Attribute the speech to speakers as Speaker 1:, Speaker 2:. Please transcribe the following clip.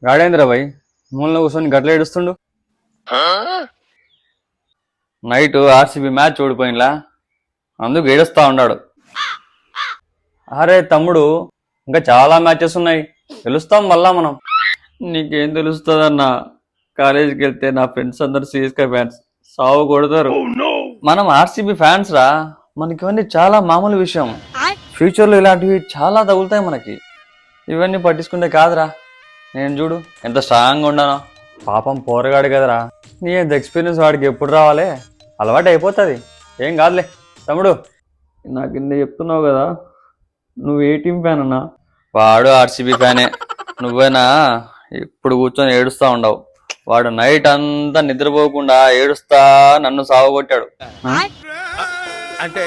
Speaker 1: గాడేంద్ర భయ్ మూలలో కూర్చొని గట్ల ఏడుస్తుండు. నైట్ ఆర్సీబీ మ్యాచ్ ఓడిపోయినలా అందుకు ఏడుస్తా ఉన్నాడు. అరే తమ్ముడు, ఇంకా చాలా మ్యాచెస్ ఉన్నాయి, గెలుస్తాం మళ్ళా మనం. నీకేం తెలుస్తుందన్నా, కాలేజీకి వెళ్తే నా ఫ్రెండ్స్ అందరు సిఎస్కే ఫ్యాన్స్ సాగు కొడతారు. మనం ఆర్సీబీ ఫ్యాన్స్ రా, మనకి ఇవన్నీ చాలా మామూలు విషయం. ఫ్యూచర్లో ఇలాంటివి చాలా తగులుతాయి మనకి. ఇవన్నీ పట్టించుకుంటే కాదురా. నేను చూడు ఎంత స్ట్రాంగ్గా ఉన్నానో. పాపం పోరగాడు కదరా, నీ ఎంత ఎక్స్పీరియన్స్ వాడికి ఎప్పుడు రావాలే, అలవాటు అయిపోతుంది. ఏం కాదులే తమ్ముడు. నాకు కింద చెప్తున్నావు కదా, నువ్వు ఏ టీం ఫ్యాన్ అన్నా? వాడు ఆర్సీబీ ఫ్యానే. నువ్వేనా ఇప్పుడు కూర్చొని ఏడుస్తా ఉండవు. వాడు నైట్ అంతా నిద్రపోకుండా ఏడుస్తా నన్ను సాగు కొట్టాడు.
Speaker 2: అంటే